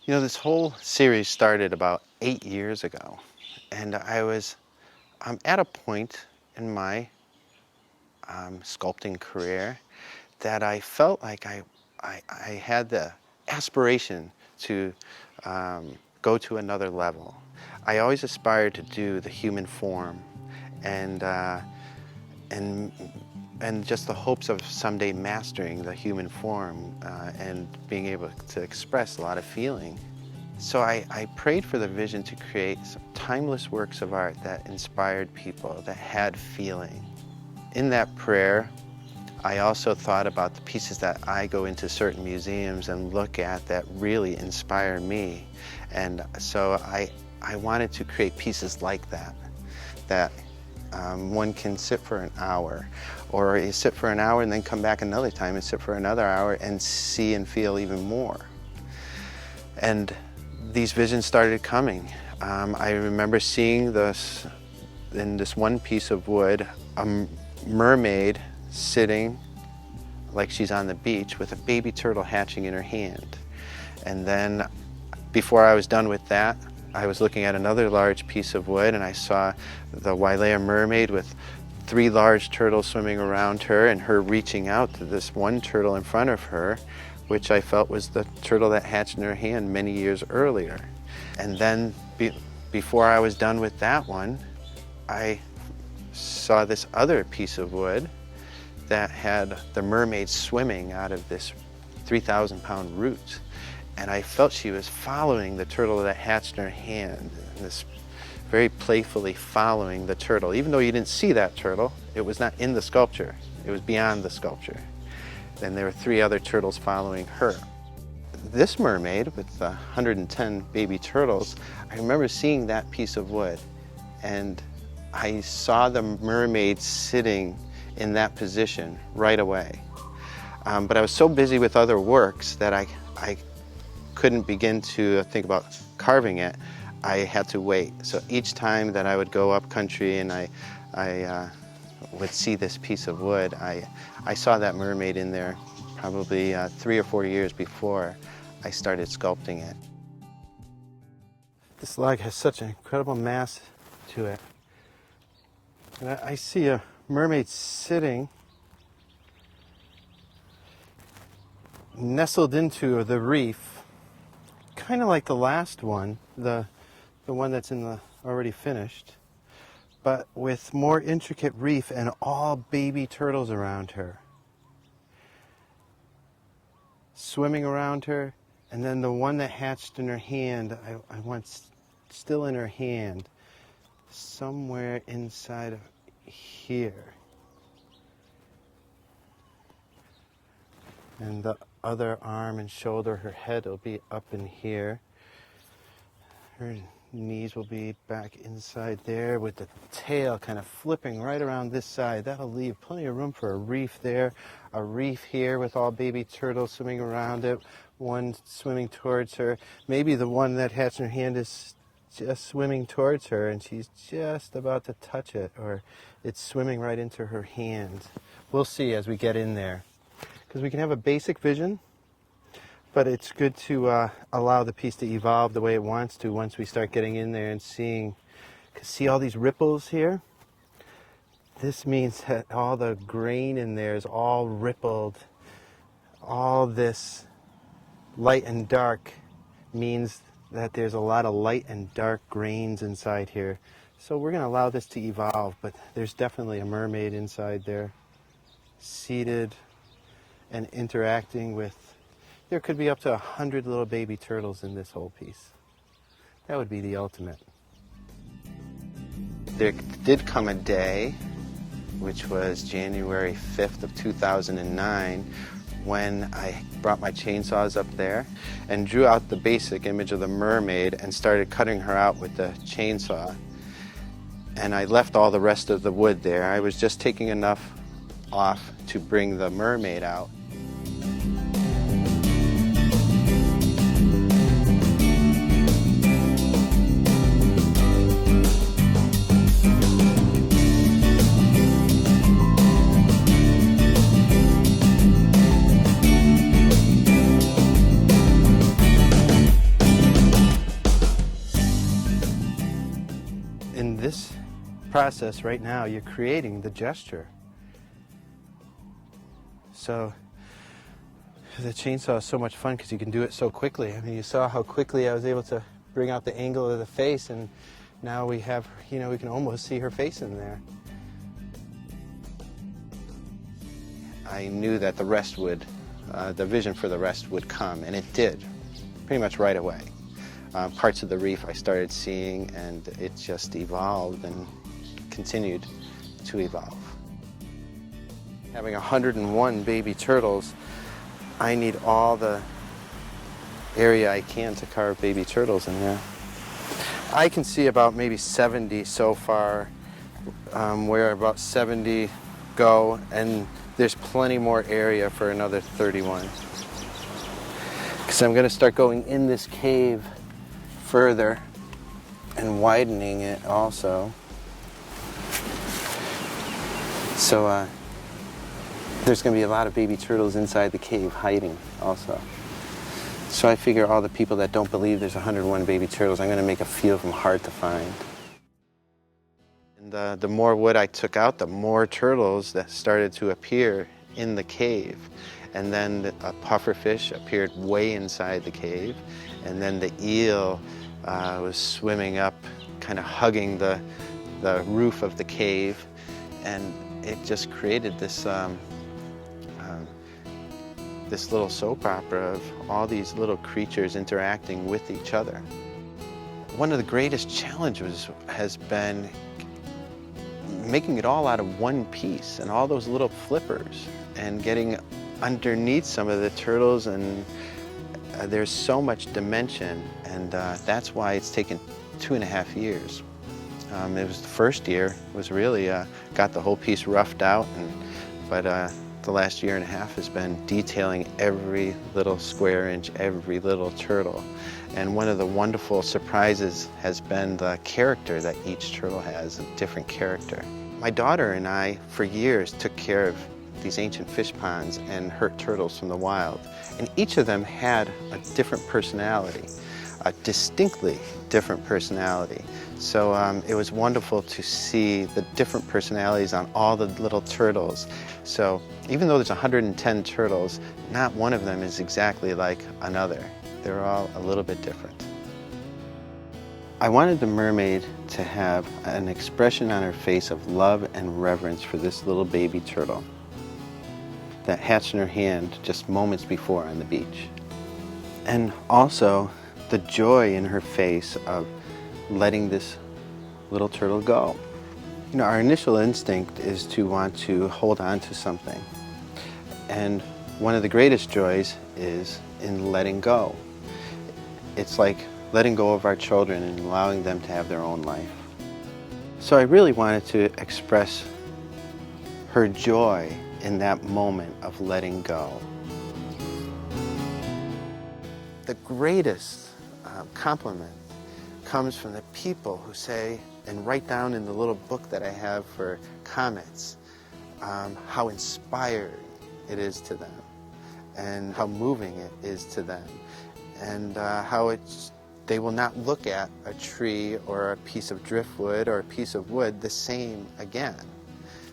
You know, this whole series started about 8 years ago, and I'm at a point in my sculpting career that I felt like I had the aspiration to go to another level. I always aspired to do the human form, and and and just the hopes of someday mastering the human form and being able to express a lot of feeling. So I prayed for the vision to create some timeless works of art that inspired people, that had feeling. In that prayer, I also thought about the pieces that I go into certain museums and look at that really inspire me. And so I wanted to create pieces like that, that one can sit for an hour, or you sit for an hour and then come back another time and sit for another hour and see and feel even more. And these visions started coming. I remember seeing this, in this one piece of wood, a mermaid sitting like she's on the beach with a baby turtle hatching in her hand. And then before I was done with that, I was looking at another large piece of wood and I saw the Wailea mermaid with 3 large turtles swimming around her and her reaching out to this one turtle in front of her, which I felt was the turtle that hatched in her hand many years earlier. And then before I was done with that one, I saw this other piece of wood that had the mermaid swimming out of this 3,000-pound root. And I felt she was following the turtle that hatched in her hand, and this very playfully following the turtle. Even though you didn't see that turtle, it was not in the sculpture, it was beyond the sculpture. Then there were 3 other turtles following her. This mermaid with 110 baby turtles, I remember seeing that piece of wood, and I saw the mermaid sitting in that position right away. But I was so busy with other works that I couldn't begin to think about carving it. I had to wait. So each time that I would go up country and I would see this piece of wood, I saw that mermaid in there probably 3 or 4 years before I started sculpting it. This log has such an incredible mass to it. And I see a mermaid sitting nestled into the reef, kind of like the last one, the one that's already finished, but with more intricate reef and all baby turtles around her, swimming around her. And then the one that hatched in her hand, I want still in her hand, somewhere inside of here. And the other arm and shoulder, her head will be up in here. Her knees will be back inside there with the tail kind of flipping right around this side. That'll leave plenty of room for a reef there, a reef here with all baby turtles swimming around it, one swimming towards her. Maybe the one that hatched in her hand is just swimming towards her and she's just about to touch it, or it's swimming right into her hand. We'll see as we get in there, because we can have a basic vision, but it's good to allow the piece to evolve the way it wants to once we start getting in there and seeing. See all these ripples here? This means that all the grain in there is all rippled. All this light and dark means that there's a lot of light and dark grains inside here. So we're going to allow this to evolve, but there's definitely a mermaid inside there, seated and interacting with. There could be up to 100 little baby turtles in this whole piece. That would be the ultimate. There did come a day, which was January 5th of 2009, when I brought my chainsaws up there and drew out the basic image of the mermaid and started cutting her out with the chainsaw. And I left all the rest of the wood there. I was just taking enough off to bring the mermaid out. process right now, you're creating the gesture. So the chainsaw is so much fun because you can do it so quickly. I mean, you saw how quickly I was able to bring out the angle of the face, and now we have, you know, we can almost see her face in there. I knew that the rest would, the vision for the rest would come, and it did, pretty much right away. Parts of the reef I started seeing, and it just evolved and continued to evolve. Having 101 baby turtles, I need all the area I can to carve baby turtles in there. I can see about maybe 70 so far, where about 70 go, and there's plenty more area for another 31. Because I'm going to start going in this cave further and widening it also. So there's going to be a lot of baby turtles inside the cave hiding also. So I figure all the people that don't believe there's 101 baby turtles, I'm going to make a few of them hard to find. And the more wood I took out, the more turtles that started to appear in the cave. And then a pufferfish appeared way inside the cave. And then the eel was swimming up, kind of hugging the roof of the cave. And it just created this this little soap opera of all these little creatures interacting with each other. One of the greatest challenges has been making it all out of one piece, and all those little flippers, and getting underneath some of the turtles, and there's so much dimension, and that's why it's taken 2.5 years. It was the first year, was really got the whole piece roughed out, but the last 1.5 years has been detailing every little square inch, every little turtle. And one of the wonderful surprises has been the character that each turtle has, a different character. My daughter and I, for years, took care of these ancient fish ponds and hurt turtles from the wild. And each of them had a different personality, a distinctly different personality. So it was wonderful to see the different personalities on all the little turtles. So even though there's 110 turtles, not one of them is exactly like another. They're all a little bit different. I wanted the mermaid to have an expression on her face of love and reverence for this little baby turtle that hatched in her hand just moments before on the beach. And also the joy in her face of letting this little turtle go. You know, our initial instinct is to want to hold on to something. And one of the greatest joys is in letting go. It's like letting go of our children and allowing them to have their own life. So I really wanted to express her joy in that moment of letting go. The greatest compliment comes from the people who say, and write down in the little book that I have for comments, how inspired it is to them, and how moving it is to them, and how they will not look at a tree or a piece of driftwood or a piece of wood the same again.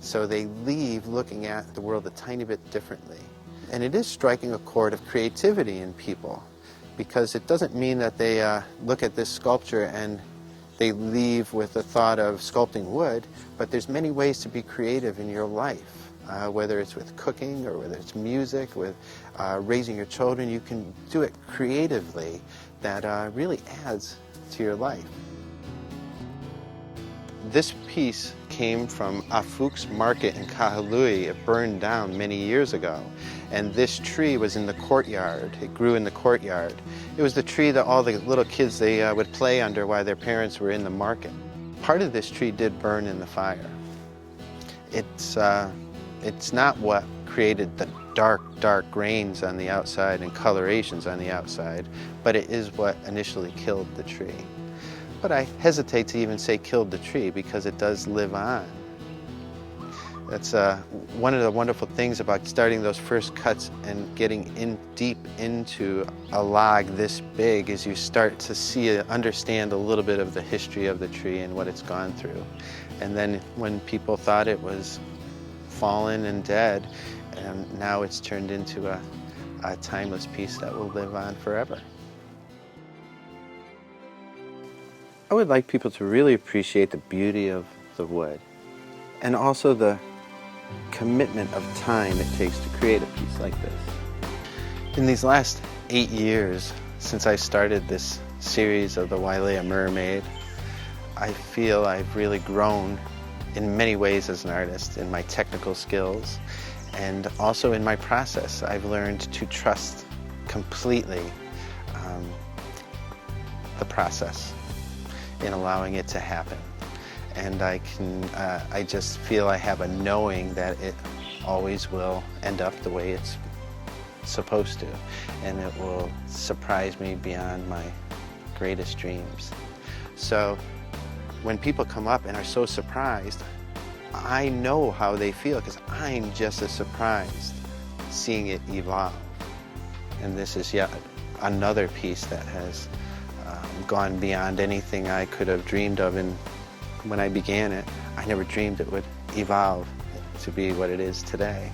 So they leave looking at the world a tiny bit differently. And it is striking a chord of creativity in people, because it doesn't mean that they look at this sculpture and they leave with the thought of sculpting wood, but there's many ways to be creative in your life, whether it's with cooking or whether it's music, with raising your children. You can do it creatively. That really adds to your life. This piece came from Afuk's market in Kahului. It burned down many years ago. And this tree was in the courtyard. It grew in the courtyard. It was the tree that all the little kids, they would play under while their parents were in the market. Part of this tree did burn in the fire. It's not what created the dark grains on the outside and colorations on the outside, but it is what initially killed the tree. But I hesitate to even say killed the tree because it does live on. That's one of the wonderful things about starting those first cuts and getting in deep into a log this big is you start to see, understand a little bit of the history of the tree and what it's gone through. And then when people thought it was fallen and dead, and now it's turned into a timeless piece that will live on forever. I would like people to really appreciate the beauty of the wood and also the commitment of time it takes to create a piece like this. In these last 8 years since I started this series of the Wailea Mermaid, I feel I've really grown in many ways as an artist, in my technical skills and also in my process. I've learned to trust completely the process in allowing it to happen. And I just feel I have a knowing that it always will end up the way it's supposed to, and it will surprise me beyond my greatest dreams. So when people come up and are so surprised, I know how they feel because I'm just as surprised seeing it evolve. And this is yet another piece that has gone beyond anything I could have dreamed of. And when I began it, I never dreamed it would evolve to be what it is today.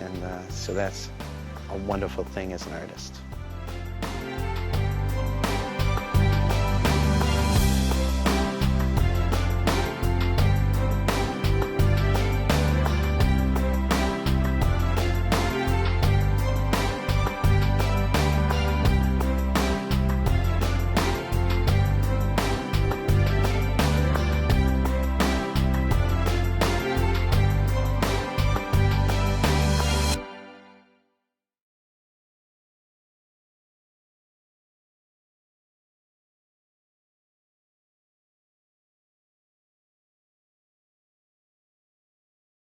And so that's a wonderful thing as an artist.